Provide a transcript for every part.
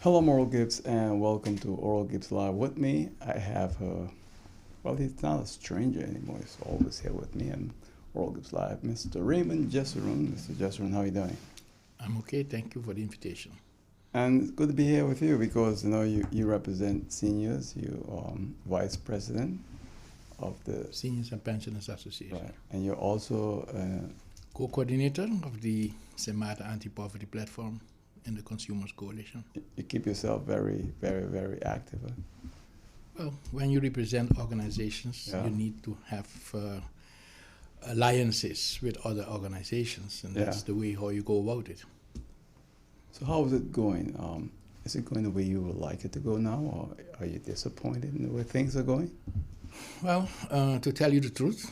Hello, I'm Oral Gibbs, and welcome to Oral Gibbs Live. With me, I have well, he's not a stranger anymore. He's always here with me, and Oral Gibbs Live, Mr. Raymond Jessurun. Mr. Jessurun, how are you doing? I'm okay. Thank you for the invitation. And it's good to be here with you because you represent seniors. You vice president of the Seniors and Pensioners Association. right, and you're also Co-coordinator of the Semata Anti-Poverty Platform in the Consumers Coalition. you keep yourself very, very, very active. Huh? Well, when you represent organizations, Yeah. you need to have alliances with other organizations, and that's Yeah. the way how you go about it. So how is it going? Is it going the way you would like it to go now, or are you disappointed in the way things are going? Well, to tell you the truth,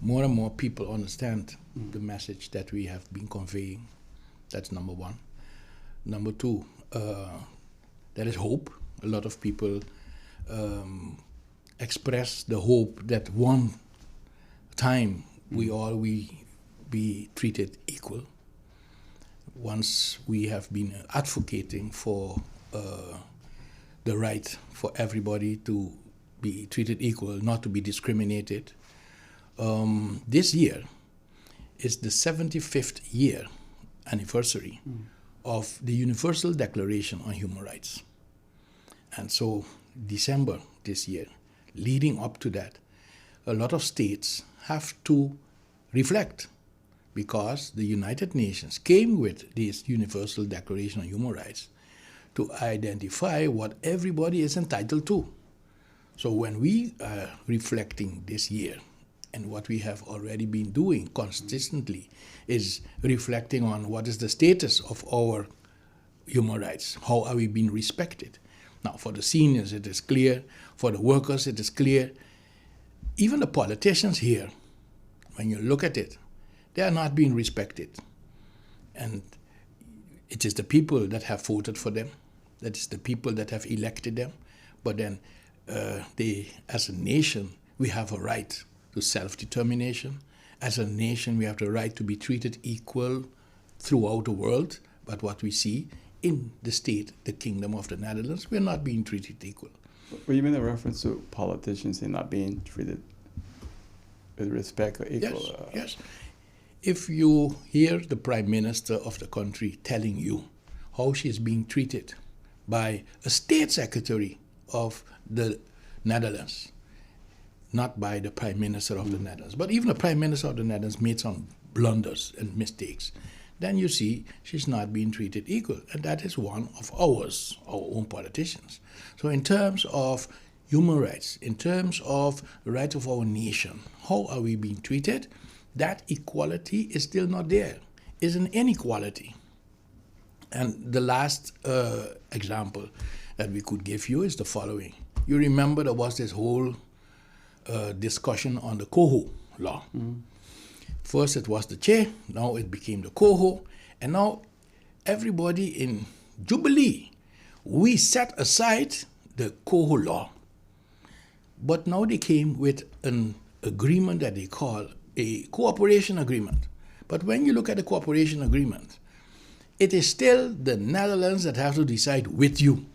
more and more people understand the message that we have been conveying. That's number one. Number two, there is hope. A lot of people express the hope that one time we all be treated equal. Once we have been advocating for the right for everybody to be treated equal, not to be discriminated. This year is the 75th year anniversary of the Universal Declaration on Human Rights. And so December this year, leading up to that, a lot of states have to reflect because the United Nations came with this Universal Declaration on Human Rights to identify what everybody is entitled to. So when we are reflecting this year, and what we have already been doing consistently is reflecting on what is the status of our human rights, how are we being respected. Now, for the seniors, it is clear. For the workers, it is clear. Even the politicians here, when you look at it, they are not being respected. And it is the people that have voted for them. That is the people that have elected them. But then as a nation, we have a right to self-determination. As a nation, we have the right to be treated equal throughout the world. But what we see in the state, the Kingdom of the Netherlands, we're not being treated equal. Well, you mean a reference to politicians and not being treated with respect or equal? Yes, yes. If you hear the Prime Minister of the country telling you how she is being treated by a State Secretary of the Netherlands, not by the Prime Minister of the Netherlands, but even the Prime Minister of the Netherlands made some blunders and mistakes, then you see she's not being treated equal. And that is one of ours, our own politicians. So in terms of human rights, in terms of the rights of our nation, how are we being treated? That equality is still not there. It's an inequality. And the last example that we could give you is the following. You remember there was this whole discussion on the coho law. First it was the chair, now it became the coho, and now everybody in Jubilee, we set aside the coho law. But now they came with an agreement that they call a cooperation agreement. But when you look at the cooperation agreement, it is still the Netherlands that have to decide with you.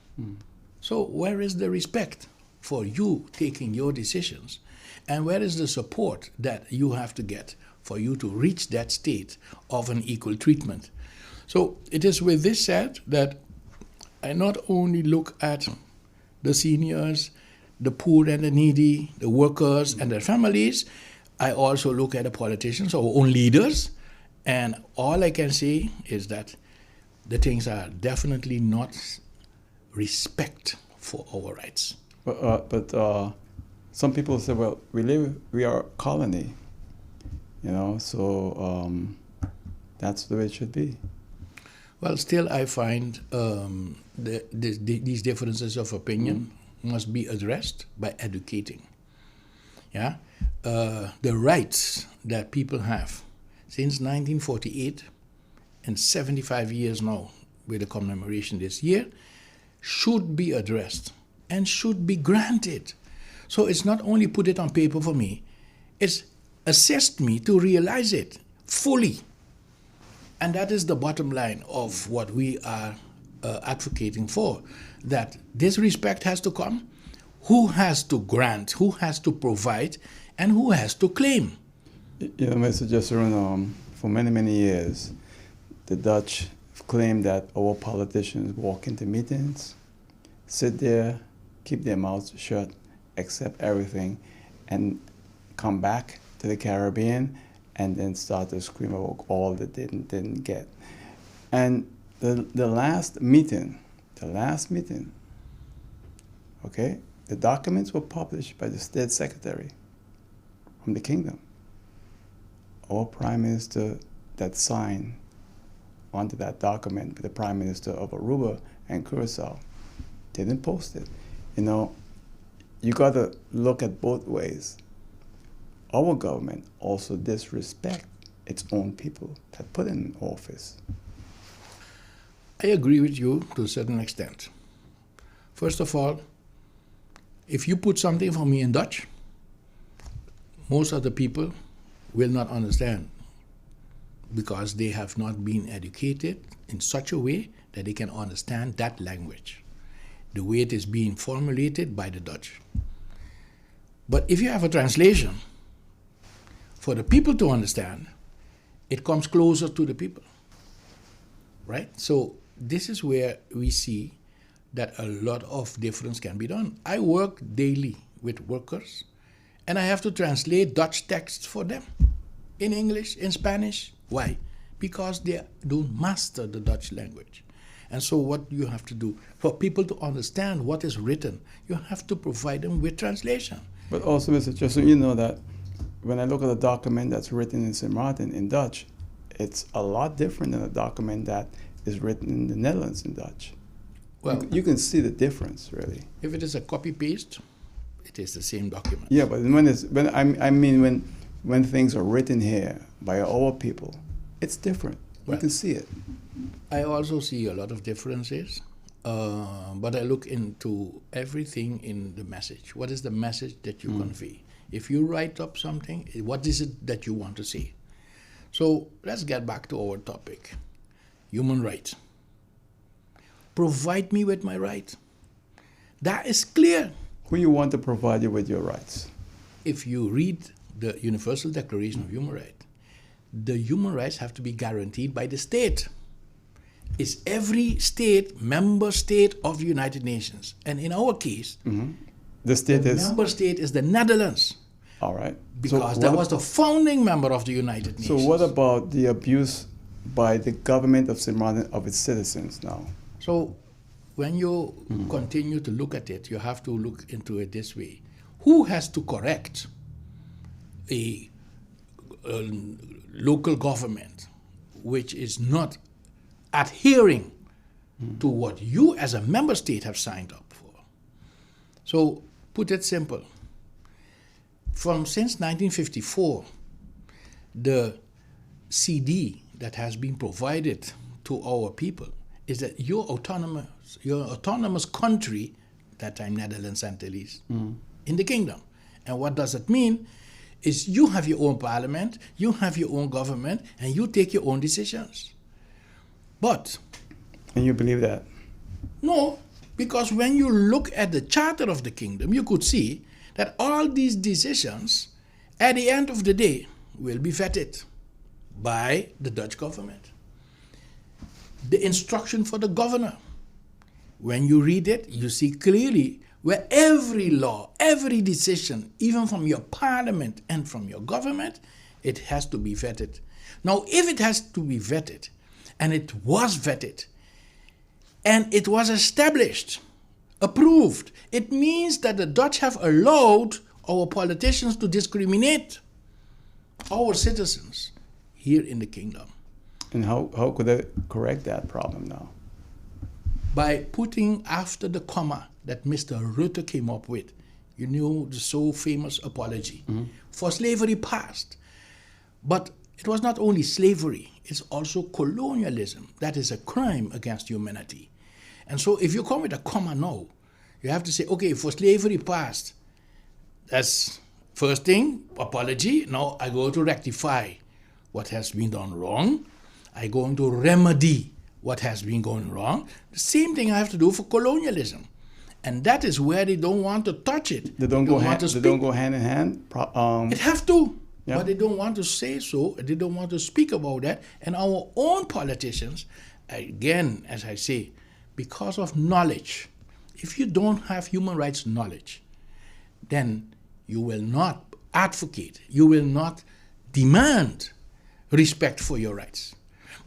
So where is the respect for you taking your decisions? And where is the support that you have to get for you to reach that state of an equal treatment? So it is with this said that I not only look at the seniors, the poor and the needy, the workers and their families, I also look at the politicians, our own leaders, and all I can say is that the things are definitely not respect for our rights. But some people say, well, we are a colony, so that's the way it should be. Well, still I find these differences of opinion must be addressed by educating. Yeah, the rights that people have since 1948 and 75 years now with the commemoration this year should be addressed and should be granted. So it's not only put it on paper for me, it's assist me to realize it fully. And that is the bottom line of what we are advocating for, that this respect has to come. Who has to grant, who has to provide, and who has to claim? You know, Mr. Jessurun, for many, many years, the Dutch claimed that our politicians walk into meetings, sit there, keep their mouths shut, accept everything, and come back to the Caribbean and then start to scream about all that they didn't get. And the last meeting, okay, the documents were published by the State Secretary from the Kingdom. Our Prime Minister that signed onto that document, the Prime Minister of Aruba and Curacao, didn't post it. You know, you got to look at both ways. Our government also disrespect its own people that put in office. I agree with you to a certain extent. First of all, if you put something for me in Dutch, most of the people will not understand because they have not been educated in such a way that they can understand that language, the way it is being formulated by the Dutch. But if you have a translation, for the people to understand, it comes closer to the people, right? So this is where we see that a lot of difference can be done. I work daily with workers, and I have to translate Dutch texts for them in English, in Spanish. Why? Because they don't master the Dutch language. And so what you have to do, for people to understand what is written, you have to provide them with translation. But also, Mr. Jessurun, you know that when I look at a document that's written in St. Martin in Dutch, it's a lot different than a document that is written in the Netherlands in Dutch. Well, you can see the difference, really. If it is a copy-paste, it is the same document. Yeah, but when things are written here by our people, it's different. You can see it. I also see a lot of differences, but I look into everything in the message. What is the message that you convey? If you write up something, what is it that you want to say? So let's get back to our topic, human rights. Provide me with my right. That is clear. Who you want to provide you with your rights? If you read the Universal Declaration of Human Rights, the human rights have to be guaranteed by the state. It's every state, member state of the United Nations. And in our case, the member state is the Netherlands. All right. Because that was the founding member of the United Nations. So what about the abuse by the government of St. Martin of its citizens now? So when you continue to look at it, you have to look into it this way. Who has to correct a local government which is not adhering to what you as a member state have signed up for? So put it simple. Since 1954, the CD that has been provided to our people is that your autonomous country, that time Netherlands Antilles, in the kingdom. And what does it mean? Is you have your own parliament, you have your own government, and you take your own decisions. But... And you believe that? No, because when you look at the charter of the kingdom, you could see that all these decisions, at the end of the day, will be vetted by the Dutch government. The instruction for the governor, when you read it, you see clearly where every law, every decision, even from your parliament and from your government, it has to be vetted. Now, if it has to be vetted, and it was vetted, and it was established, approved, it means that the Dutch have allowed our politicians to discriminate our citizens here in the kingdom. And how could they correct that problem now? By putting after the comma that Mr. Rutte came up with, you know, the so famous apology for slavery past. But it was not only slavery, it's also colonialism. That is a crime against humanity. And so if you come with a comma now, you have to say, okay, for slavery past, that's first thing, apology. Now I go to rectify what has been done wrong. I go into remedy what has been going wrong. The same thing I have to do for colonialism. And that is where they don't want to touch it. They don't go hand in hand. It have to. Yeah. But they don't want to say so. They don't want to speak about that. And our own politicians, again, as I say, because of knowledge, if you don't have human rights knowledge, then you will not advocate, you will not demand respect for your rights.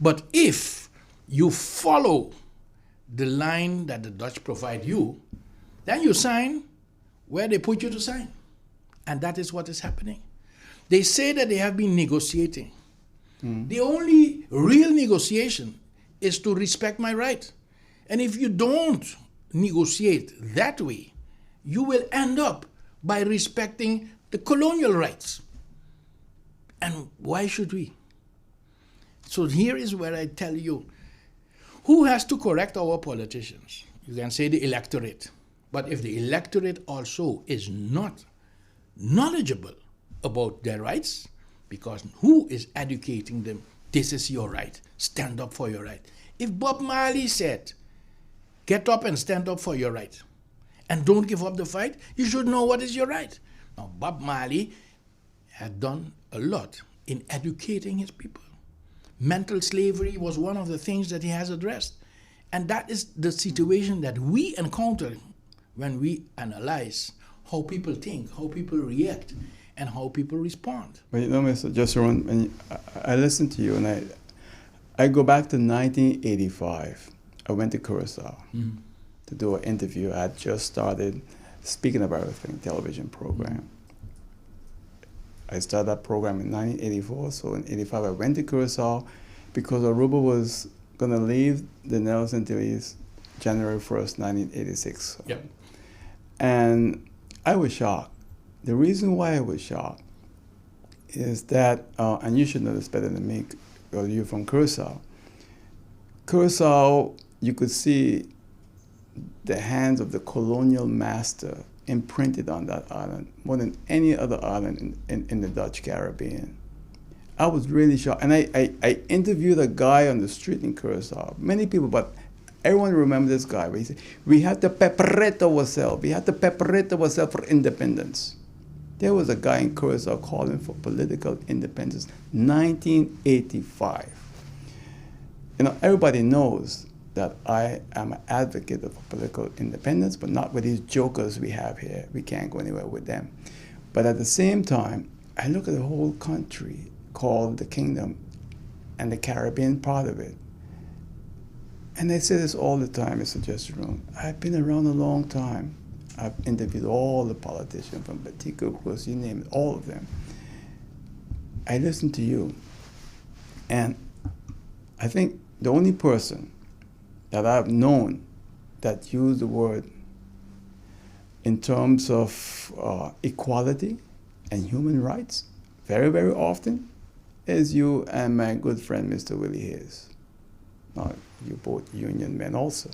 But if you follow the line that the Dutch provide you, then you sign where they put you to sign. And that is what is happening. They say that they have been negotiating. The only real negotiation is to respect my right. And if you don't negotiate that way, you will end up by respecting the colonial rights. And why should we? So here is where I tell you, who has to correct our politicians? You can say the electorate. But if the electorate also is not knowledgeable about their rights, because who is educating them? This is your right. Stand up for your right. If Bob Marley said, get up and stand up for your right, and don't give up the fight, you should know what is your right. Now, Bob Marley had done a lot in educating his people. Mental slavery was one of the things that he has addressed. And that is the situation that we encounter when we analyze how people think, how people react, and how people respond. But you know, Mr. Jessurun, when I listen to you, and I go back to 1985. I went to Curacao to do an interview. I had just started Speaking of Everything television program. I started that program in 1984, so in 85 I went to Curacao because Aruba was going to leave the Netherlands Antilles January 1st, 1986. Yep. And I was shocked. The reason why I was shocked is that, and you should know this better than me, because you're from Curacao. Curacao, you could see the hands of the colonial master imprinted on that island more than any other island in the Dutch Caribbean. I was really shocked. And I interviewed a guy on the street in Curacao. Many people, but everyone remembers this guy. He said, we have to preparate ourselves. We have to preparate ourselves for independence. There was a guy in Curacao calling for political independence, 1985. You know, everybody knows that I am an advocate of political independence, but not with these jokers we have here. We can't go anywhere with them. But at the same time, I look at the whole country called the Kingdom and the Caribbean part of it. And I say this all the time, Mr. Jessurun. I've been around a long time. I've interviewed all the politicians from Batico Cruz, you name it, all of them. I listen to you. And I think the only person that I've known that used the word in terms of equality and human rights very, very often is you and my good friend, Mr. Willie Hayes. Now, you both union men also.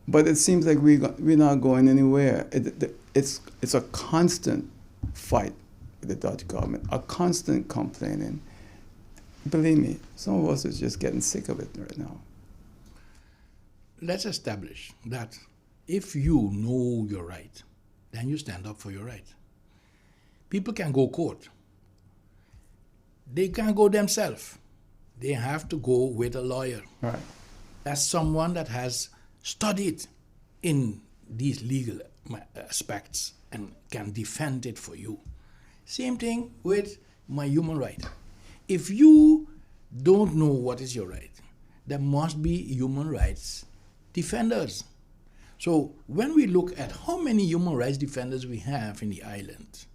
But it seems like we're not going anywhere. It's a constant fight with the Dutch government, a constant complaining. Believe me, some of us is just getting sick of it right now. Let's establish that if you know your right, then you stand up for your right. People can go court. They can't go themselves. They have to go with a lawyer. Right. That's someone that has studied in these legal aspects and can defend it for you. Same thing with my human right. If you don't know what is your right, there must be human rights defenders. So when we look at how many human rights defenders we have in the island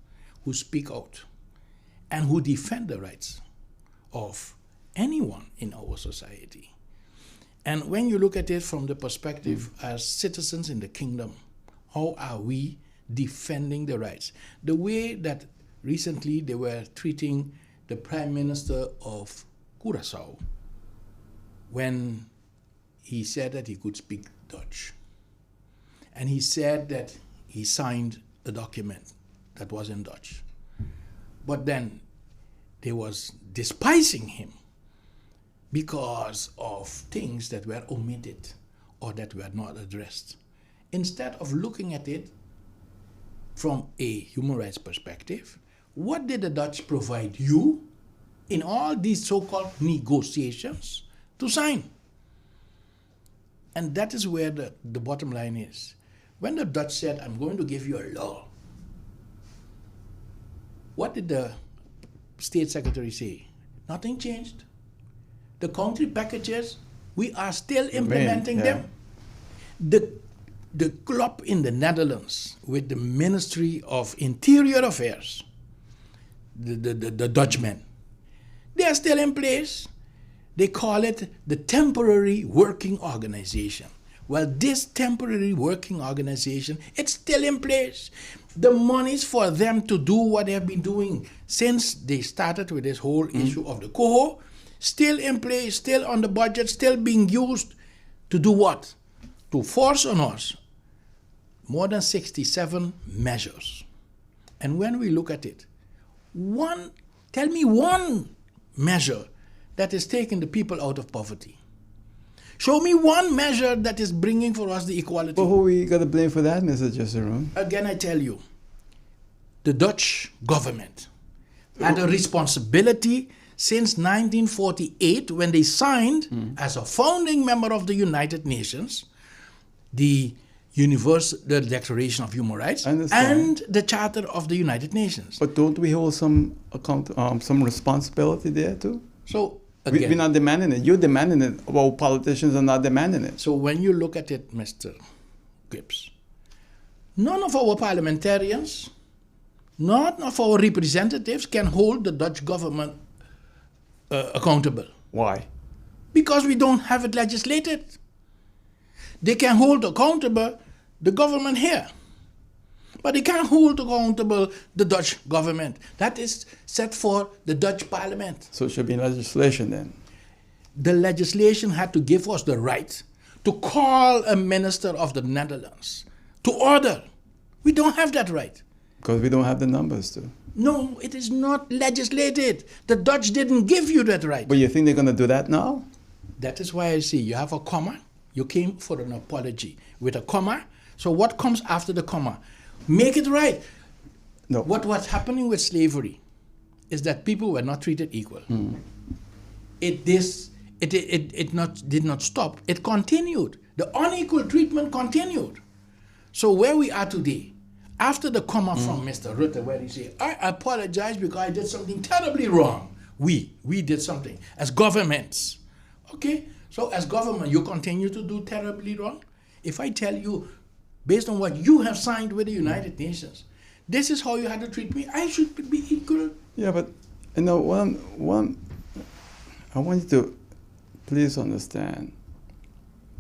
who speak out and who defend the rights of anyone in our society, and when you look at it from the perspective as citizens in the kingdom, how are we defending the rights? The way that recently they were treating the Prime Minister of Curaçao when he said that he could speak Dutch. And he said that he signed a document that was in Dutch. But then they was despising him because of things that were omitted or that were not addressed. Instead of looking at it from a human rights perspective, what did the Dutch provide you in all these so-called negotiations to sign? And that is where the bottom line is. When the Dutch said, I'm going to give you a law, what did the State Secretary say? Nothing changed. The country packages, we are still implementing them. The club in the Netherlands with the Ministry of Interior Affairs, the Dutchmen, they are still in place. They call it the Temporary Working Organization. Well, this Temporary Working Organization, it's still in place. The monies for them to do what they have been doing since they started with this whole issue of the coho, still in place, still on the budget, still being used to do what? To force on us more than 67 measures. And when we look at it, tell me one measure that is taking the people out of poverty. Show me one measure that is bringing for us the equality. But who we got to blame for that, Mr. Jessurun? Again, I tell you, the Dutch government had a responsibility since 1948 when they signed, as a founding member of the United Nations, the Declaration of Human Rights and the Charter of the United Nations. But don't we hold some responsibility there too? So again, we're not demanding it. You're demanding it. Well, politicians are not demanding it. So when you look at it, Mr. Gibbs, none of our parliamentarians, none of our representatives can hold the Dutch government accountable. Why? Because we don't have it legislated. They can hold accountable the government here, but they can't hold accountable the Dutch government. That is set for the Dutch parliament. So it should be legislation then. The legislation had to give us the right to call a minister of the Netherlands to order. We don't have that right. Because we don't have the numbers to. No, it is not legislated. The Dutch didn't give you that right. But you think they're going to do that now? That is why I say you have a comma. You came for an apology with a comma. So what comes after the comma? Make it right. No. What's happening with slavery is that people were not treated equal. It did not stop. It continued. The unequal treatment continued. So where we are today, after the comma from Mr. Rutte, where he said, I apologize because I did something terribly wrong. We did something as governments. Okay? So as government, you continue to do terribly wrong? If I tell you, based on what you have signed with the United Nations, this is how you had to treat me, I should be equal. Yeah, but you know, one I want you to please understand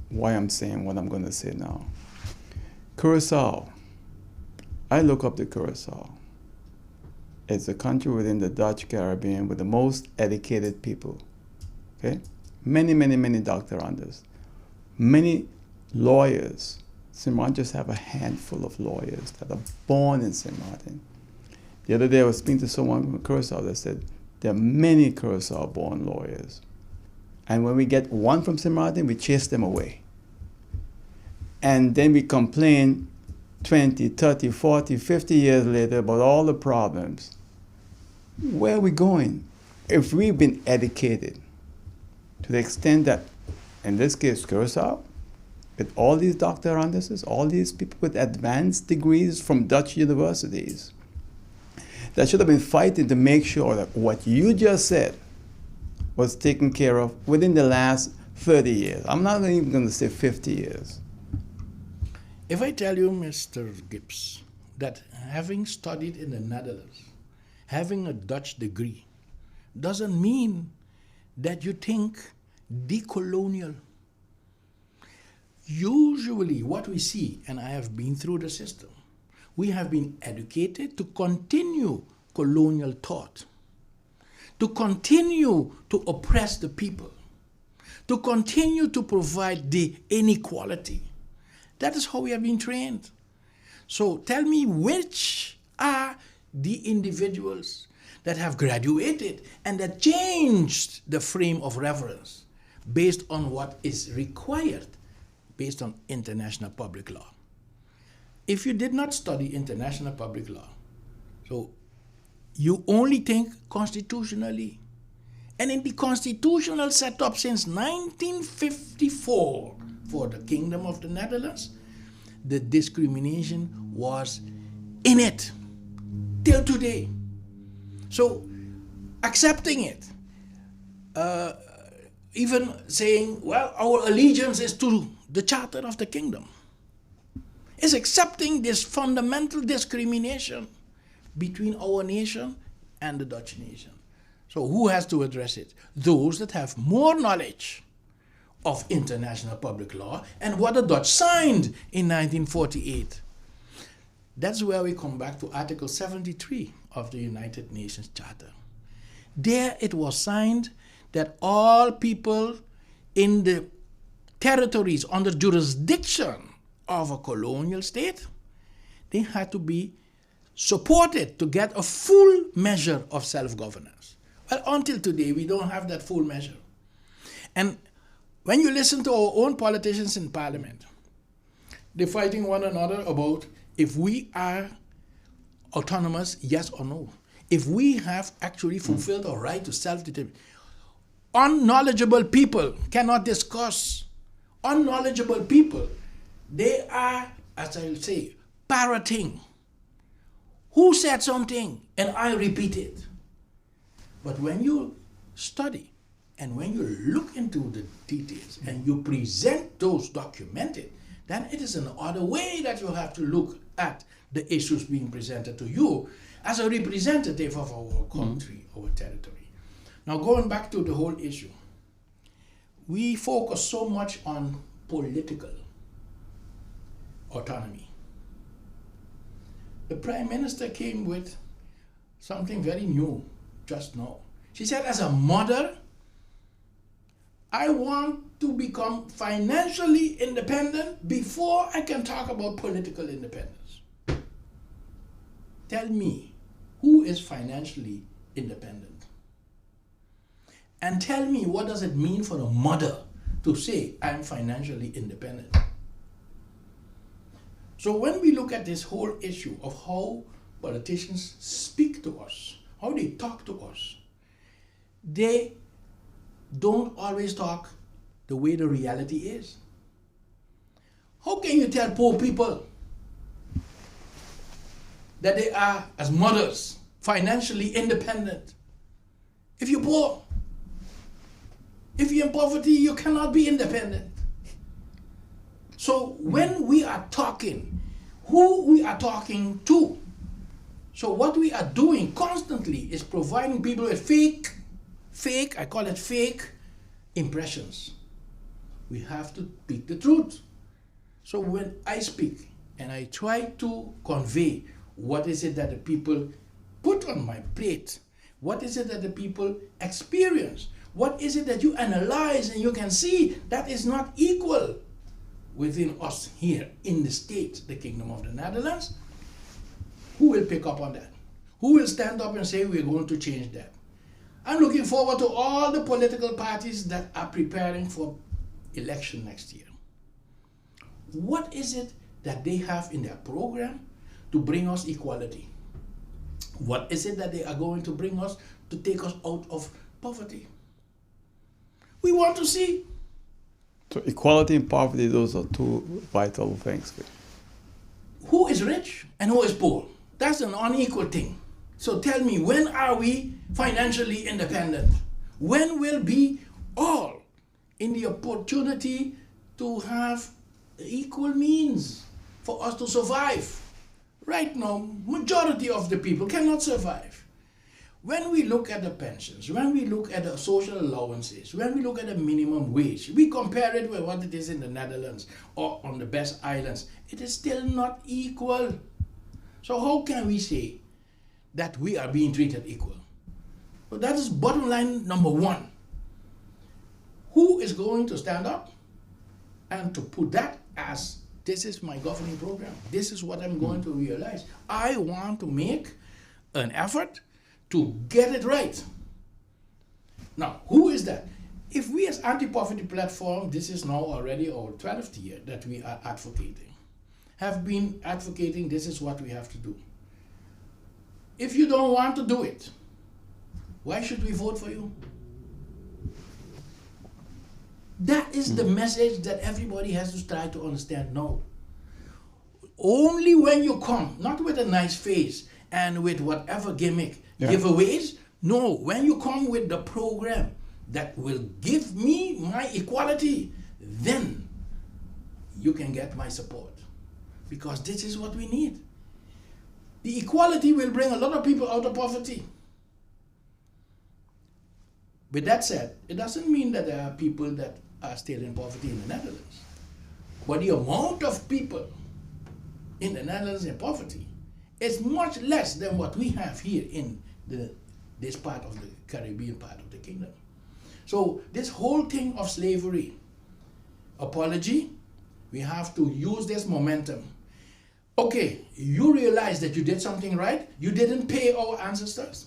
why I'm saying what I'm going to say now. Curacao. I look up to Curacao. It's a country within the Dutch Caribbean with the most educated people. Okay? Many doctoranders. Many lawyers. St. Martin just have a handful of lawyers that are born in St. Martin. The other day I was speaking to someone from Curacao that said there are many Curacao-born lawyers. And when we get one from St. Martin, we chase them away. And then we complain 20, 30, 40, 50 years later about all the problems. Where are we going? If we've been educated to the extent that, in this case, Curacao, with all these doctoranduses, all these people with advanced degrees from Dutch universities, that should have been fighting to make sure that what you just said was taken care of within the last 30 years. I'm not even going to say 50 years. If I tell you, Mr. Gibbs, that having studied in the Netherlands, having a Dutch degree, doesn't mean that you think decolonial. Usually what we see, and I have been through the system, we have been educated to continue colonial thought, to continue to oppress the people, to continue to provide the inequality. That is how we have been trained. So tell me, which are the individuals that have graduated and that changed the frame of reference? based on what is required, based on international public law. If you did not study international public law, so you only think constitutionally. And in the constitutional setup since 1954 for the Kingdom of the Netherlands, the discrimination was in it till today. So accepting it, even saying, well, our allegiance is to the Charter of the Kingdom, is accepting this fundamental discrimination between our nation and the Dutch nation. So who has to address it? Those that have more knowledge of international public law and what the Dutch signed in 1948. That's where we come back to Article 73 of the United Nations Charter. There it was signed that all people in the territories under jurisdiction of a colonial state, they had to be supported to get a full measure of self-governance. Well, until today, we don't have that full measure. And when you listen to our own politicians in parliament, they're fighting one another about if we are autonomous, yes or no. If we have actually fulfilled our right to self-determination. Unknowledgeable people cannot discuss. Unknowledgeable people, they are, as I will say, parroting. Who said something and I repeat it? But when you study and when you look into the details and you present those documented, then it is another way that you have to look at the issues being presented to you as a representative of our country, our territory. Now going back to the whole issue, we focus so much on political autonomy. The Prime Minister came with something very new just now. She said, as a mother, I want to become financially independent before I can talk about political independence. Tell me, who is financially independent? And tell me, what does it mean for a mother to say, I'm financially independent? So when we look at this whole issue of how politicians speak to us, how they talk to us, they don't always talk the way the reality is. How can you tell poor people that they are, as mothers, financially independent? If you're poor, if you're in poverty, you cannot be independent. So when we are talking, who we are talking to, so what we are doing constantly is providing people with fake, I call it fake impressions. We have to speak the truth. So when I speak and I try to convey what is it that the people put on my plate, what is it that the people experience, what is it that you analyze and you can see that is not equal within us here in the state, the Kingdom of the Netherlands, who will pick up on that? Who will stand up and say we're going to change that? I'm looking forward to all the political parties that are preparing for election next year. What is it that they have in their program to bring us equality? What is it that they are going to bring us to take us out of poverty? We want to see. So equality and poverty, those are two vital things. Who is rich and who is poor? That's an unequal thing. So tell me, when are we financially independent? When will be all in the opportunity to have equal means for us to survive? Right now, majority of the people cannot survive. When we look at the pensions, when we look at the social allowances, when we look at the minimum wage, we compare it with what it is in the Netherlands or on the best islands, it is still not equal. So how can we say that we are being treated equal? So that is bottom line number one. Who is going to stand up and to put that as, this is my governing program, this is what I'm going to realize. I want to make an effort to get it right. Now, who is that? If we as anti-poverty platform, this is now already our 12th year that we are advocating, have been advocating this is what we have to do. If you don't want to do it, why should we vote for you? That is the message that everybody has to try to understand now. Only when you come, not with a nice face and with whatever gimmick, giveaways. No, when you come with the program that will give me my equality, then you can get my support. Because this is what we need. The equality will bring a lot of people out of poverty. With that said, it doesn't mean that there are people that are still in poverty in the Netherlands. But the amount of people in the Netherlands in poverty is much less than what we have here in this part of the Caribbean part of the kingdom. So this whole thing of slavery, apology, we have to use this momentum. Okay, you realize that you did something right. You didn't pay our ancestors,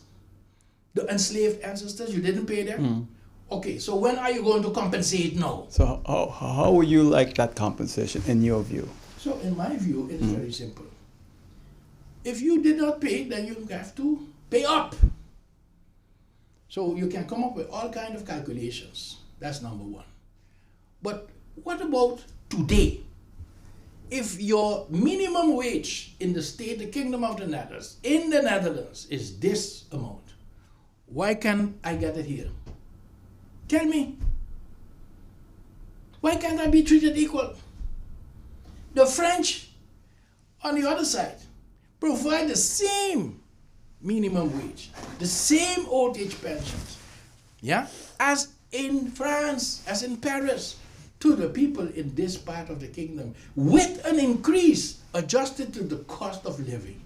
the enslaved ancestors, you didn't pay them. Okay, so when are you going to compensate now? So how would you like that compensation in your view? So in my view, it's very simple. If you did not pay, then you have to pay up. So you can come up with all kinds of calculations. That's number one. But what about today? If your minimum wage in the state, the Kingdom of the Netherlands, in the Netherlands is this amount, why can't I get it here? Tell me. Why can't I be treated equal? The French, on the other side, provide the same minimum wage, the same old age pensions, as in France, as in Paris, to the people in this part of the kingdom, with an increase adjusted to the cost of living.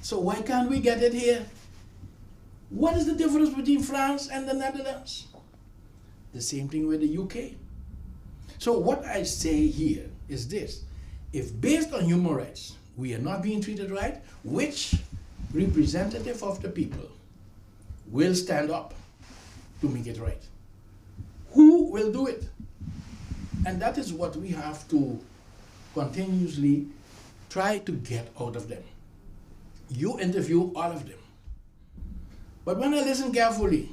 So why can't we get it here? What is the difference between France and the Netherlands? The same thing with the UK. So what I say here is this: if based on human rights we are not being treated right, which representative of the people will stand up to make it right? Who will do it? And that is what we have to continuously try to get out of them. You interview all of them. But when I listen carefully,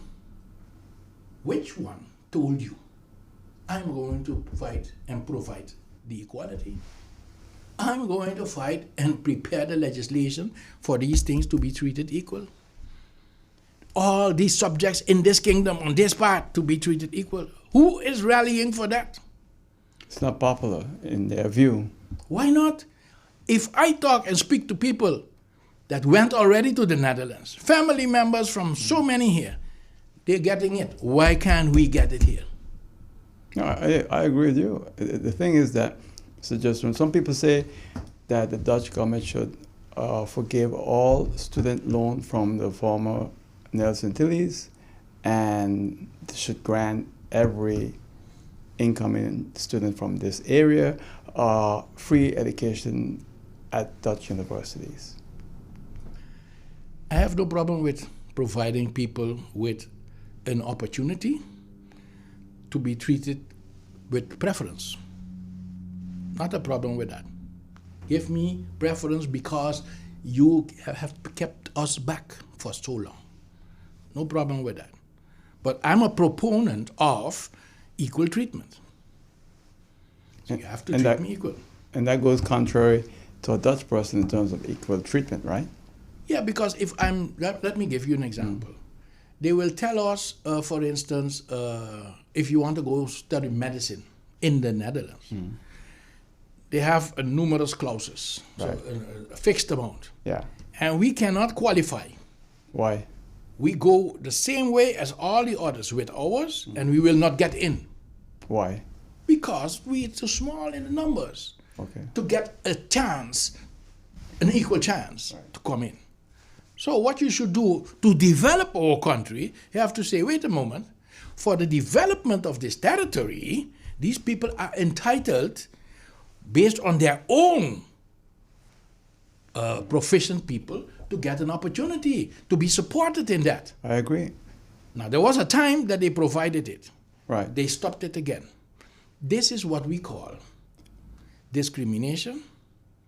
which one told you I'm going to fight and provide the equality? I'm going to fight and prepare the legislation for these things to be treated equal. All these subjects in this kingdom, on this part, to be treated equal. Who is rallying for that? It's not popular in their view. Why not? If I talk and speak to people that went already to the Netherlands, family members from so many here, they're getting it. Why can't we get it here? No, I agree with you. The thing is that, Mr. Jessurun, some people say that the Dutch government should forgive all student loan from the former Nelson Antilles and should grant every incoming student from this area free education at Dutch universities. I have no problem with providing people with an opportunity to be treated with preference. Not a problem with that. Give me preference because you have kept us back for so long. No problem with that. But I'm a proponent of equal treatment. So you have to treat me equal. And that goes contrary to a Dutch person in terms of equal treatment, right? Yeah, because if let me give you an example. They will tell us, for instance, if you want to go study medicine in the Netherlands, they have numerous clauses, right. So a fixed amount. Yeah. And we cannot qualify. Why? We go the same way as all the others with ours, and we will not get in. Why? Because we are too small in the numbers to get a chance, an equal chance to come in. So what you should do to develop our country, you have to say, wait a moment, for the development of this territory, these people are entitled, based on their own proficient people, to get an opportunity, to be supported in that. I agree. Now, there was a time that they provided it. Right. They stopped it again. This is what we call discrimination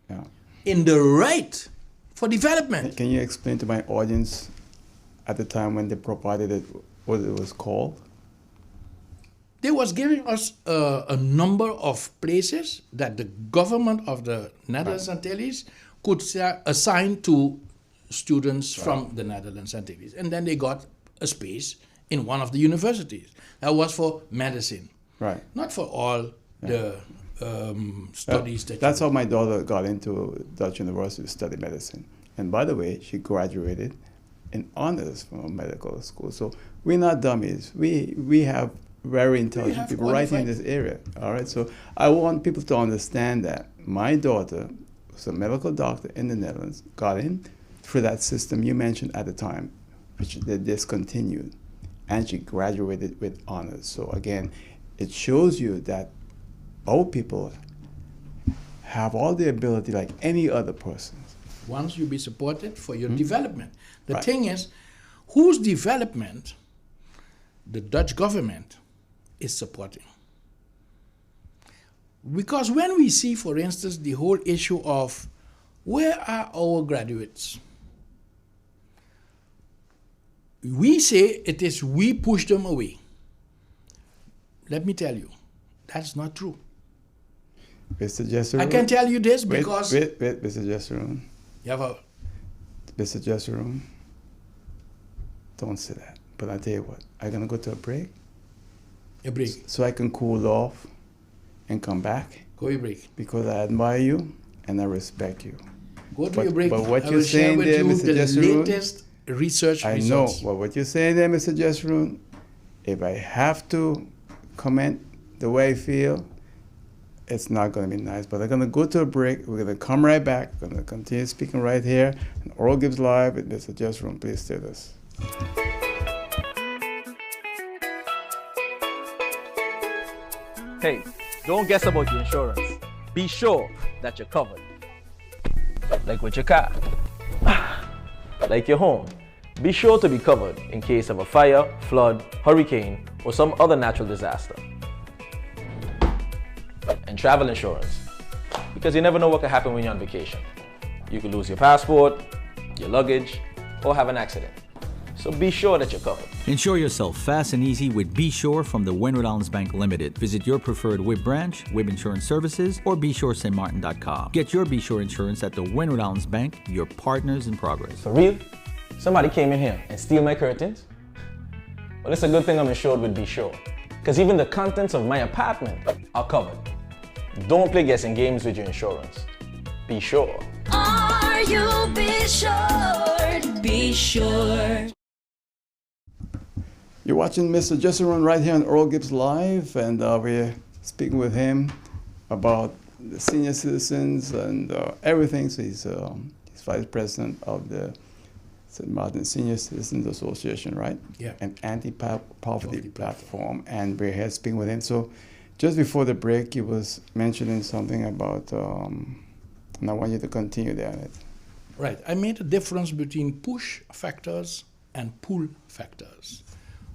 Yeah. in the right for development. Can you explain to my audience at the time when they provided it what it was called? They was giving us a number of places that the government of the Netherlands Antilles could assign to students from the Netherlands Antilles. And then they got a space in one of the universities. That was for medicine, Right. not for all the studies that That's how my daughter got into Dutch University to study medicine. And by the way, she graduated in honors from a medical school. So we're not dummies. We have very intelligent have people right here in this area. All right. So I want people to understand that my daughter was a medical doctor in the Netherlands, got in through that system you mentioned at the time, which they discontinued, and she graduated with honors. So again, it shows you that our people have all the ability like any other person. once you be supported for your development. The Right. thing is, whose development the Dutch government is supporting? Because when we see, for instance, the whole issue of where are our graduates? We say it is we push them away. Let me tell you, that's not true. Mr. Jessurun. I can tell you this wait, because wait, Mr. Jessurun. you have a Mr. Jessurun. Don't say that. But I tell you what, I'm gonna go to a break break. so I can cool off and come back Go your break. because I admire you and I respect you. Go to But- your break. but what I you're will share saying with there, you Mr. the Jessurun, latest research I know results. well, what you're saying there, Mr. Jessurun. If I have to comment the way I feel, it's not going to be nice. But I'm going to go to a break. We're going to come right back. We're going to continue speaking right here. And Oral Gibbs Live with Mr. Jessurun. Please stay with us. Hey, don't guess about your insurance. Be sure that you're covered. Like with your car, like your home. Be sure to be covered in case of a fire, flood, hurricane, or some other natural disaster. And travel insurance, because you never know what could happen when you're on vacation. You could lose your passport, your luggage, or have an accident. So be sure that you're covered. Insure yourself fast and easy with Be Sure from the Windward Islands Bank Limited. Visit your preferred WIB branch, WIB Insurance Services, or BeSureSt.Martin.com. Get your Be Sure insurance at the Windward Islands Bank, your partners in progress. For real? Somebody came in here and steal my curtains? Well, it's a good thing I'm insured with Be Sure, because even the contents of my apartment are covered. Don't play guessing games with your insurance. Be sure. Are you be sure? Be sure. You're watching Mr. Jessurun right here on Oral Gibbs Live, and we're speaking with him about the senior citizens and everything. So he's vice president of the St. Martin Senior Citizens Association, right? Yeah. An anti-poverty platform, and we're here speaking with him. So just before the break, he was mentioning something about, and I want you to continue there. Right. I made a difference between push factors and pull factors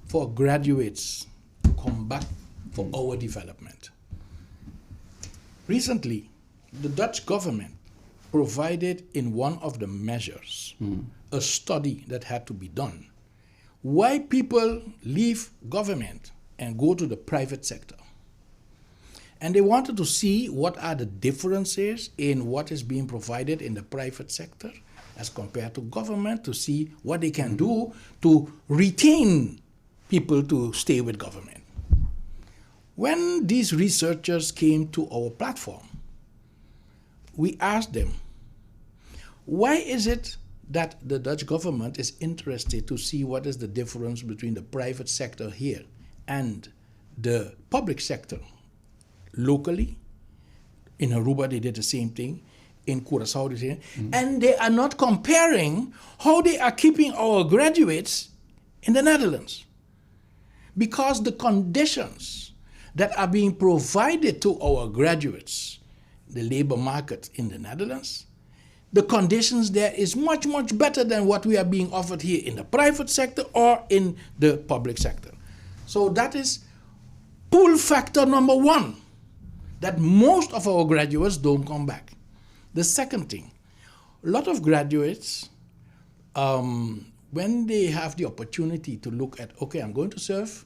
for graduates to come back for our development. Recently, the Dutch government provided in one of the measures a study that had to be done. Why people leave government and go to the private sector. And they wanted to see what are the differences in what is being provided in the private sector as compared to government, to see what they can do to retain people to stay with government. When these researchers came to our platform, we asked them, why is it that the Dutch government is interested to see what is the difference between the private sector here and the public sector? Locally, in Aruba they did the same thing, in Curaçao they did, and they are not comparing how they are keeping our graduates in the Netherlands. Because the conditions that are being provided to our graduates, the labor market in the Netherlands, the conditions there is much, much better than what we are being offered here in the private sector or in the public sector. So that is pull factor number one, that most of our graduates don't come back. The second thing, a lot of graduates, when they have the opportunity to look at, okay, I'm going to serve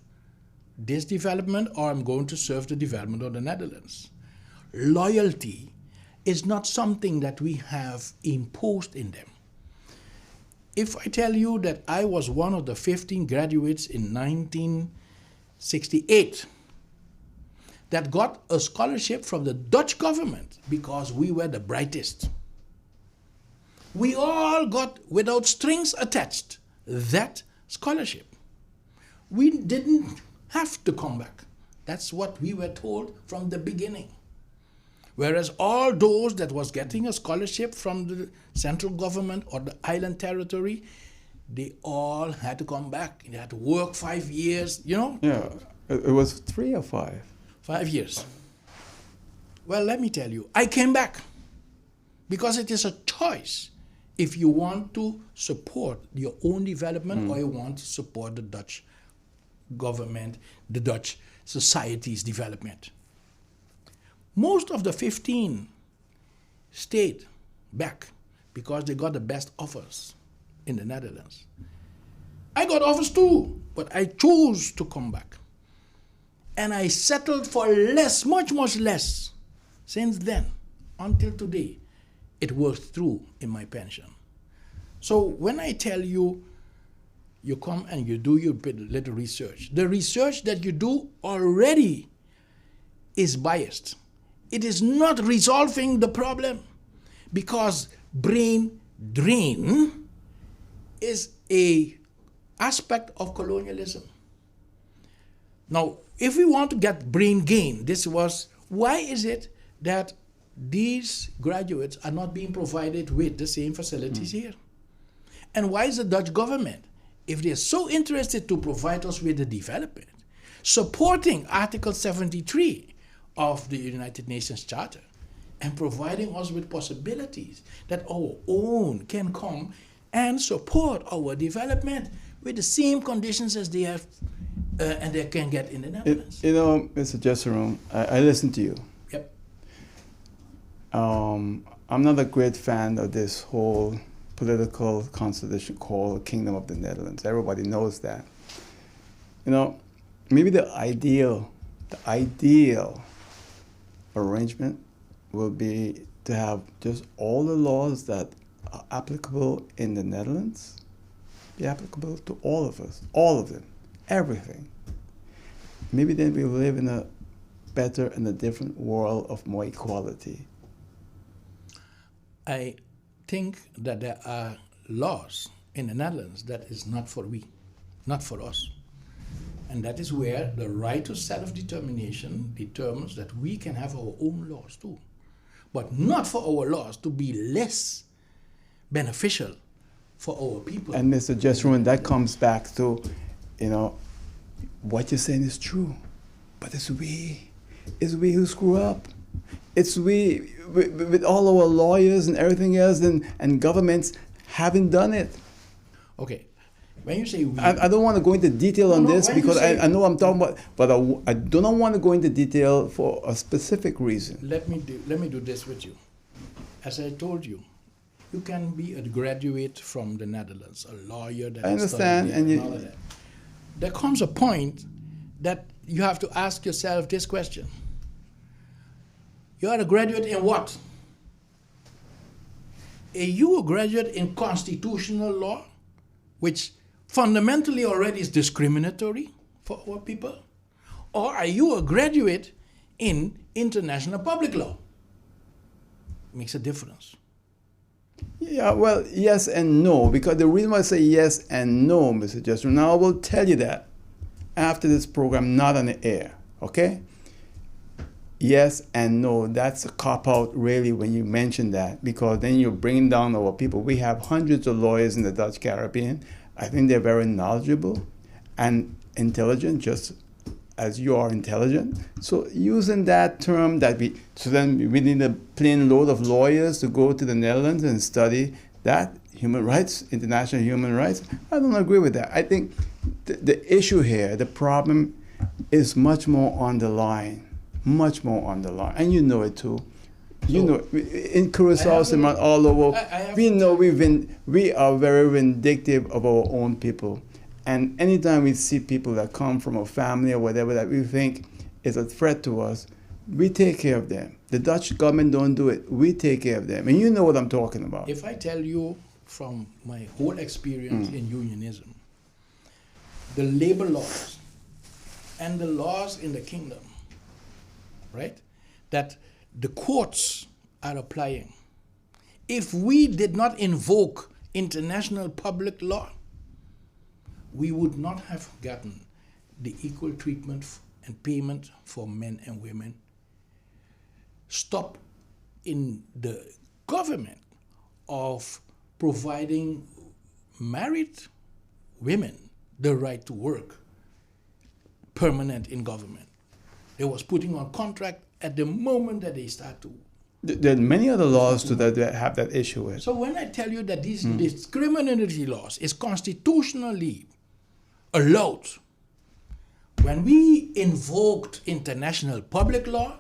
this development or I'm going to serve the development of the Netherlands, loyalty is not something that we have imposed in them. If I tell you that I was one of the 15 graduates in 1968 that got a scholarship from the Dutch government because we were the brightest. We all got, without strings attached, that scholarship. We didn't have to come back. That's what we were told from the beginning. Whereas all those that was getting a scholarship from the central government or the island territory, they all had to come back. They had to work 5 years, you know? Yeah, it was 3 or 5. 5 years. Well, let me tell you, I came back because it is a choice if you want to support your own development or you want to support the Dutch government, the Dutch society's development. Most of the 15 stayed back because they got the best offers in the Netherlands. I got offers too, but I chose to come back. And I settled for less, much, much less. Since then, until today, it works through in my pension. So when I tell you, you come and you do your little research, the research that you do already is biased. It is not resolving the problem because brain drain is a aspect of colonialism. Now, if we want to get brain gain, why is it that these graduates are not being provided with the same facilities here? And why is the Dutch government, if they're so interested to provide us with the development, supporting Article 73 of the United Nations Charter and providing us with possibilities that our own can come and support our development with the same conditions as they have and they can get in the Netherlands? Mr. Jessurun, I listen to you. Yep. I'm not a great fan of this whole political constitution called Kingdom of the Netherlands. Everybody knows that. Maybe the ideal arrangement will be to have just all the laws that are applicable in the Netherlands be applicable to all of us, all of them, everything. Maybe then we'll live in a better and a different world of more equality. I think that there are laws in the Netherlands that is not for us. And that is where the right to self-determination determines that we can have our own laws too. But not for our laws to be less beneficial for our people. And Mr. Jessurun, that comes back to, what you're saying is true. But it's we who screw up. It's we, with all our lawyers and everything else, and governments haven't done it. Okay. When you say we, I don't want to go into detail on this because I know I'm talking about, but I do not want to go into detail for a specific reason. Let me do this with you. As I told you, you can be a graduate from the Netherlands, a lawyer that I understand, and all of that. There comes a point that you have to ask yourself this question. You are a graduate in what? Are you a graduate in constitutional law, which fundamentally already is discriminatory for our people? Or are you a graduate in international public law? Makes a difference. Yeah, well, yes and no, because the reason why I say yes and no, Mr. Jessurun, now I will tell you that after this program, not on the air, okay? Yes and no, that's a cop-out really when you mention that, because then you're bringing down our people. We have hundreds of lawyers in the Dutch Caribbean. I think they're very knowledgeable and intelligent, just as you are intelligent. So using that term then we need a plain load of lawyers to go to the Netherlands and study that, human rights, international human rights. I don't agree with that. I think the issue here, the problem is much more on the line, much more on the line, and you know it too. You So, know, in Curacao, Simon, all over, we know we are very vindictive of our own people, and anytime we see people that come from a family or whatever that we think is a threat to us, we take care of them. The Dutch government don't do it. We take care of them, and you know what I'm talking about. If I tell you from my whole experience in unionism, the labor laws and the laws in the kingdom, right, that the courts are applying. If we did not invoke international public law, we would not have gotten the equal treatment and payment for men and women. Stop in the government of providing married women the right to work permanent in government. They was putting on contract at the moment that they start to. There are many other laws to that have that issue with. So when I tell you that these discriminatory laws is constitutionally allowed, when we invoked international public law,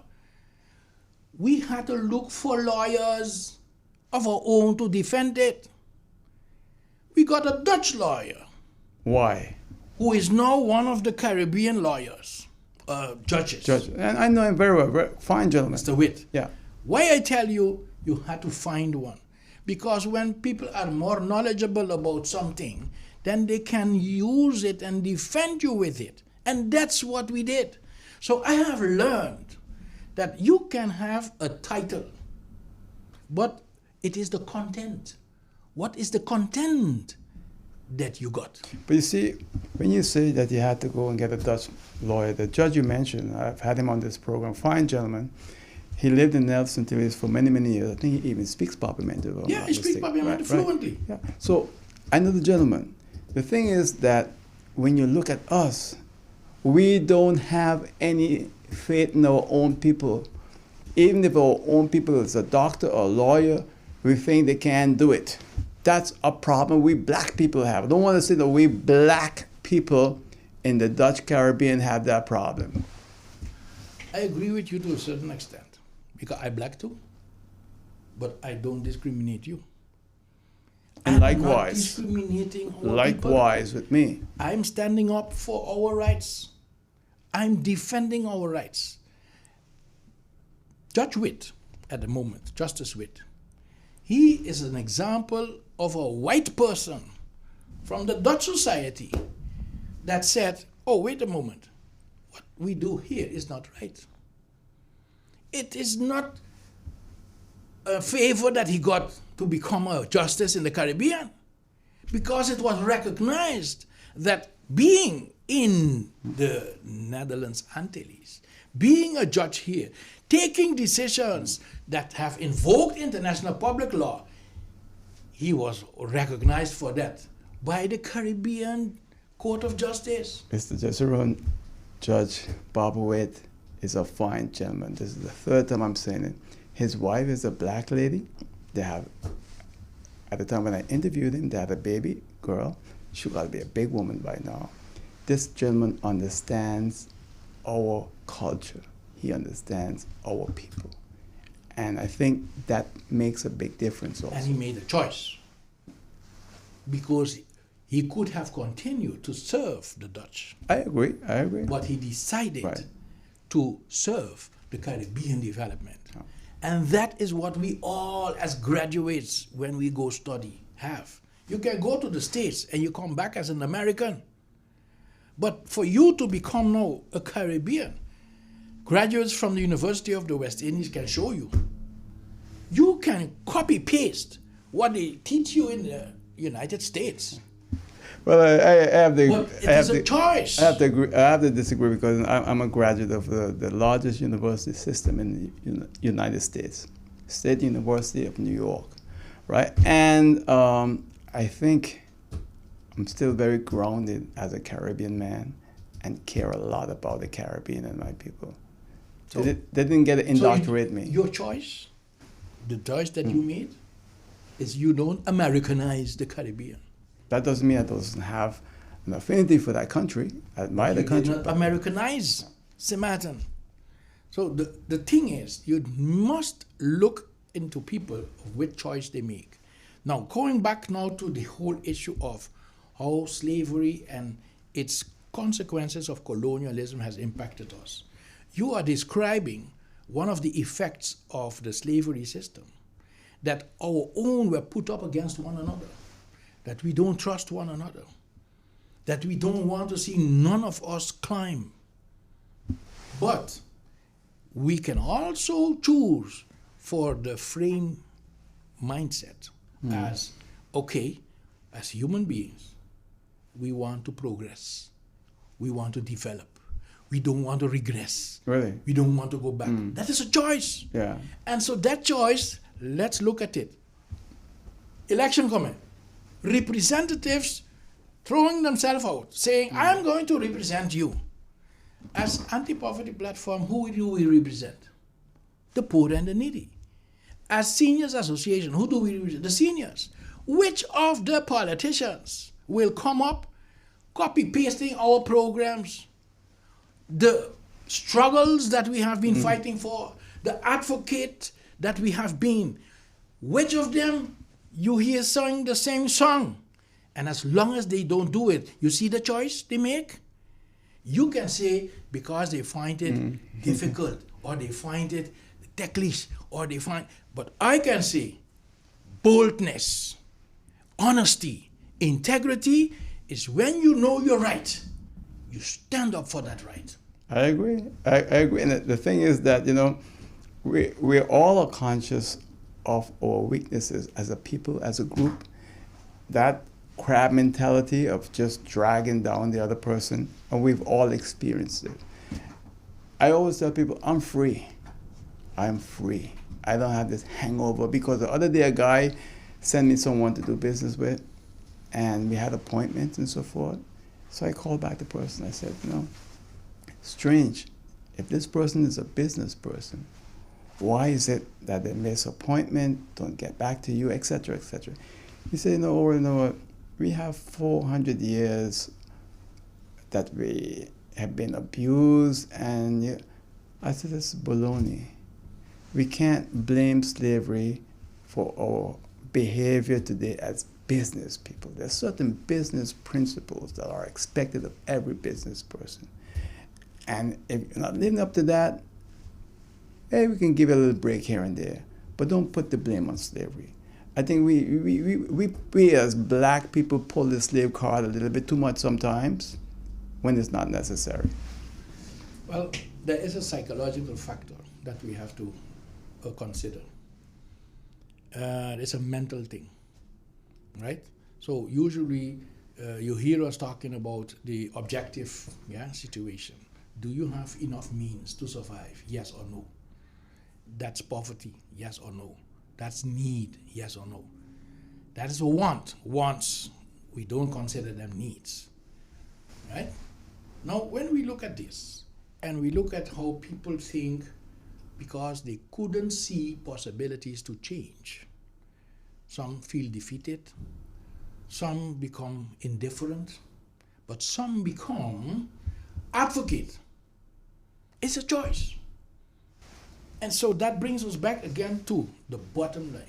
we had to look for lawyers of our own to defend it. We got a Dutch lawyer Why? who is now one of the Caribbean lawyers, judges. Judge, and I know him very well. Fine gentleman. Mr. Witt. Yeah. Why I tell you, you had to find one. Because when people are more knowledgeable about something, then they can use it and defend you with it. And that's what we did. So I have learned that you can have a title, but it is the content. What is the content that you got? But you see, when you say that you had to go and get a Dutch lawyer, the judge you mentioned, I've had him on this program, fine gentleman. He lived in Nelson Tillis for many, many years. I think he even speaks Papiamento. Yeah, he speaks Papiamento fluently. Yeah. So I know the gentleman. The thing is that when you look at us, we don't have any faith in our own people. Even if our own people is a doctor or a lawyer, we think they can't do it. That's a problem we black people have. I don't want to say that we black people in the Dutch Caribbean have that problem. I agree with you to a certain extent, because I black too, but I don't discriminate you. And I'm likewise, not discriminating our likewise people. with me. I'm standing up for our rights. I'm defending our rights. Judge Witt, at the moment, Justice Witt, he is an example of a white person from the Dutch society that said, oh, wait a moment, what we do here is not right. It is not a favor that he got to become a justice in the Caribbean, because it was recognized that being in the Netherlands Antilles, being a judge here, taking decisions that have invoked international public law, he was recognized for that by the Caribbean Court of Justice. Mr. Jessurun, Judge Bob Witt is a fine gentleman. This is the third time I'm saying it. His wife is a black lady. They have, at the time when I interviewed him, they had a baby girl. She got to be a big woman by now. This gentleman understands our culture. He understands our people. And I think that makes a big difference also. And he made a choice, because he could have continued to serve the Dutch, I agree. but he decided Right. to serve the Caribbean development. And that is what we all, as graduates, when we go study, have. You can go to the States and you come back as an American. But for you to become now a Caribbean, graduates from the University of the West Indies can show you. You can copy-paste what they teach you in the United States. Well, I have the. But it is a choice. I have to agree. I have to disagree, because I'm a graduate of the largest university system in the United States, State University of New York, right? And I think I'm still very grounded as a Caribbean man, and care a lot about the Caribbean and my people. So- they didn't get to indoctrinate me. Your choice, the choice that you made, is you don't Americanize the Caribbean. That doesn't mean I doesn't have an affinity for that country. I admire the You country. did not Americanize St. Martin. So the thing is, you must look into people of which choice they make. Now, going back now to the whole issue of how slavery and its consequences of colonialism has impacted us. You are describing one of the effects of the slavery system, that our own were put up against one another, that we don't trust one another, that we don't want to see none of us climb. But we can also choose for the frame mindset as, okay, as human beings, we want to progress. We want to develop. We don't want to regress. Really? We don't want to go back. That is a choice. Yeah. And so that choice, let's look at it. Election coming. Representatives throwing themselves out, saying, I'm going to represent you. As anti-poverty platform, who do we represent? The poor and the needy. As seniors association, who do we represent? The seniors. Which of the politicians will come up copy-pasting our programs, the struggles that we have been fighting for, the advocate that we have been? Which of them you hear sing the same song? And as long as they don't do it, you see the choice they make? You can say because they find it difficult, or they find it ticklish, or they find, but I can say boldness, honesty, integrity is when you know you're right, you stand up for that right. I agree. I agree. And the thing is that, we all are conscious of our weaknesses as a people, as a group. That crab mentality of just dragging down the other person, and we've all experienced it. I always tell people, I'm free. I'm free. I don't have this hangover, because the other day a guy sent me someone to do business with, and we had appointments and so forth. So I called back the person. I said, strange. If this person is a business person, why is it that they miss appointment, don't get back to you, etc., etc.? He said, what? We have 400 years that we have been abused, and I said, that's baloney. We can't blame slavery for our behavior today as business people. There's certain business principles that are expected of every business person. And if you're not living up to that, hey, we can give it a little break here and there, but don't put the blame on slavery. I think we as black people pull the slave card a little bit too much sometimes when it's not necessary. Well, there is a psychological factor that we have to consider. It's a mental thing, right? So usually you hear us talking about the objective situation. Do you have enough means to survive? Yes or no? That's poverty, yes or no? That's need, yes or no? That is a want. Wants, we don't consider them needs, right? Now, when we look at this, and we look at how people think because they couldn't see possibilities to change, some feel defeated, some become indifferent, but some become advocate. It's a choice. And so that brings us back again to the bottom line.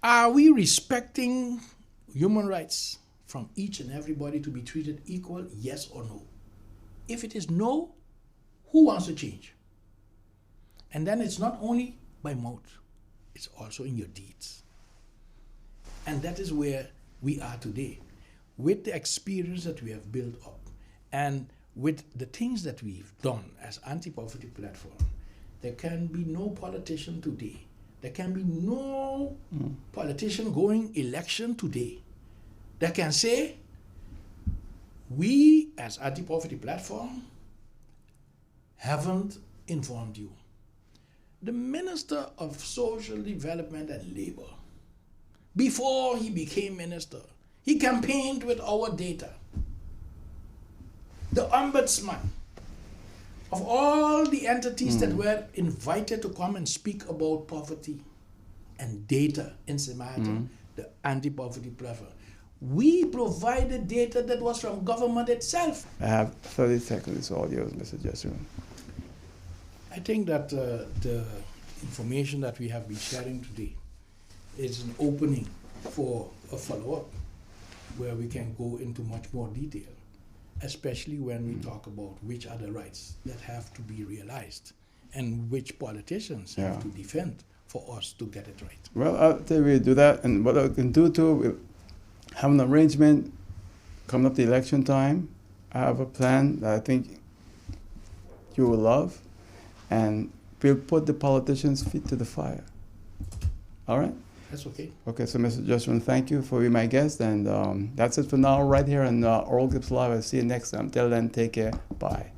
Are we respecting human rights from each and everybody to be treated equal, yes or no? If it is no, who wants to change? And then it's not only by mouth, it's also in your deeds. And that is where we are today. With the experience that we have built up, and with the things that we've done as anti-poverty platform, there can be no politician today. There can be no politician going election today that can say, we as anti-poverty platform haven't informed you. The Minister of Social Development and Labor, before he became minister, he campaigned with our data. The Ombudsman, of all the entities that were invited to come and speak about poverty and data in St. Martin, the anti-poverty platform, We provided data that was from government itself. I have 30 seconds. It's all yours, Mr. Jessurun. I think that the information that we have been sharing today is an opening for a follow-up where we can go into much more detail, especially when we talk about which are the rights that have to be realized and which politicians have to defend for us to get it right. Well, I'll tell you, we'll do that. And what I can do too, we'll have an arrangement coming up the election time. I have a plan that I think you will love. And we'll put the politicians' feet to the fire. All right? That's okay. Okay, so Mr. Jessurun, thank you for being my guest. And that's it for now right here on Oral Gibbs Live. I'll see you next time. Till then, take care. Bye.